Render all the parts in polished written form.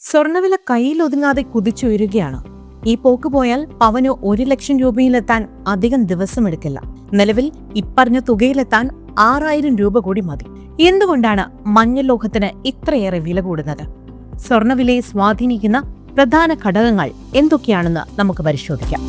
സ്വർണ്ണവില കയ്യിലൊതുങ്ങാതെ കുതിച്ചുയരുകയാണ്. ഈ പോക്ക് പോയാൽ പവന് 1,00,000 രൂപയിലെത്താൻ അധികം ദിവസമെടുക്കില്ല. നിലവിൽ ഇപ്പറഞ്ഞ തുകയിലെത്താൻ 6,000 രൂപ കൂടി മതി. എന്തുകൊണ്ടാണ് മഞ്ഞലോഹത്തിന് ഇത്രയേറെ വില കൂടുന്നത്? സ്വർണ്ണവിലയെ സ്വാധീനിക്കുന്ന പ്രധാന ഘടകങ്ങൾ എന്തൊക്കെയാണെന്ന് നമുക്ക് പരിശോധിക്കാം.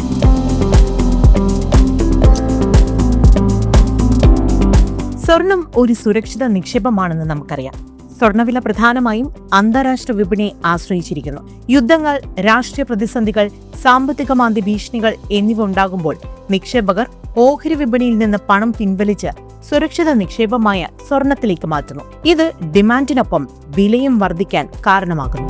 സ്വർണം ഒരു സുരക്ഷിത നിക്ഷേപമാണെന്ന് നമുക്കറിയാം. സ്വർണ്ണവില പ്രധാനമായും അന്താരാഷ്ട്ര വിപണിയെ ആശ്രയിച്ചിരിക്കുന്നു. യുദ്ധങ്ങൾ, രാഷ്ട്രീയ പ്രതിസന്ധികൾ, സാമ്പത്തിക മാന്ദ്യ ഭീഷണികൾ എന്നിവ ഉണ്ടാകുമ്പോൾ നിക്ഷേപകർ ഓഹരി വിപണിയിൽ നിന്ന് പണം പിൻവലിച്ച് സുരക്ഷിത നിക്ഷേപമായ സ്വർണത്തിലേക്ക് മാറ്റുന്നു. ഇത് ഡിമാൻഡിനൊപ്പം വിലയും വർദ്ധിക്കാൻ കാരണമാകുന്നു.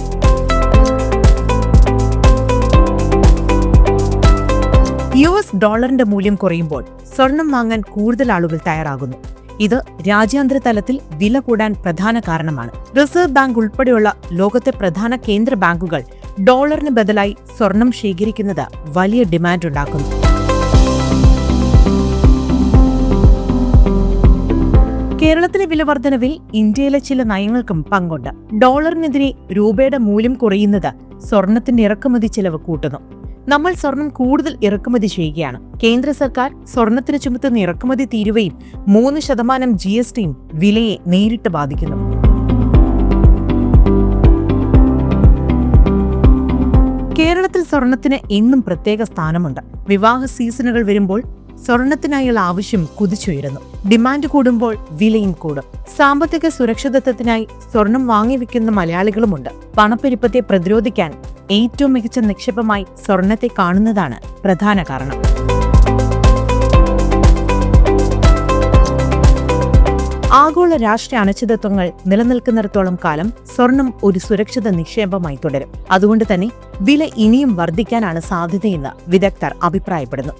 US ഡോളറിന്റെ മൂല്യം കുറയുമ്പോൾ സ്വർണം വാങ്ങാൻ കൂടുതൽ ആളുകൾ തയ്യാറാകുന്നു. ഇത് രാജ്യാന്തര തലത്തിൽ വില കൂടാൻ പ്രധാന കാരണമാണ്. റിസർവ് ബാങ്ക് ഉൾപ്പെടെയുള്ള ലോകത്തെ പ്രധാന കേന്ദ്ര ബാങ്കുകൾ ഡോളറിന് ബദലായി സ്വർണം ശേഖരിക്കുന്നത് വലിയ ഡിമാൻഡ് ഉണ്ടാക്കുന്നു. കേരളത്തിലെ വിലവർദ്ധനവിൽ ഇന്ത്യയിലെ ചില നയങ്ങൾക്കും പങ്കുണ്ട്. ഡോളറിനെതിരെ രൂപയുടെ മൂല്യം കുറയുന്നത് സ്വർണത്തിന്റെ ഇറക്കുമതി ചെലവ് കൂട്ടുന്നു. നമ്മൾ സ്വർണം കൂടുതൽ ഇറക്കുമതി ചെയ്യുകയാണ്. കേന്ദ്ര സർക്കാർ സ്വർണത്തിന് ചുമത്തുന്ന ഇറക്കുമതി തീരുവയും 3% GSTയും വിലയെ നേരിട്ട് ബാധിക്കുന്നു. കേരളത്തിൽ സ്വർണത്തിന് എന്നും പ്രത്യേക സ്ഥാനമുണ്ട്. വിവാഹ സീസണുകൾ വരുമ്പോൾ സ്വർണത്തിനായുള്ള ആവശ്യം കുതിച്ചുയരുന്നു. ഡിമാൻഡ് കൂടുമ്പോൾ വിലയും കൂടും. സാമ്പത്തിക സുരക്ഷിതത്വത്തിനായി സ്വർണം വാങ്ങിവെക്കുന്ന മലയാളികളുമുണ്ട്. പണപ്പെരുപ്പത്തെ പ്രതിരോധിക്കാൻ ഏറ്റവും മികച്ച നിക്ഷേപമായി സ്വർണത്തെ കാണുന്നതാണ് പ്രധാന കാരണം. ആഗോള രാഷ്ട്രീയ അനിശ്ചിതത്വങ്ങൾ നിലനിൽക്കുന്നിടത്തോളം കാലം സ്വർണം ഒരു സുരക്ഷിത നിക്ഷേപമായി തുടരും. അതുകൊണ്ട് തന്നെ വില ഇനിയും വർദ്ധിക്കാനാണ് സാധ്യതയെന്ന് വിദഗ്ധർ അഭിപ്രായപ്പെടുന്നു.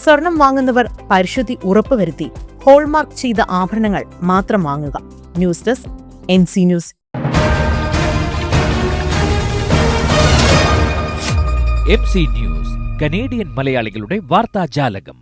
സ്വർണം വാങ്ങുന്നവർ പരിശുദ്ധി ഉറപ്പുവരുത്തി ഹോൾമാർക്ക് ചെയ്ത ആഭരണങ്ങൾ മാത്രം വാങ്ങുക. News desk NC news. MC news, Canadian മലയാളികളുടെ വാർത്താജാലകം.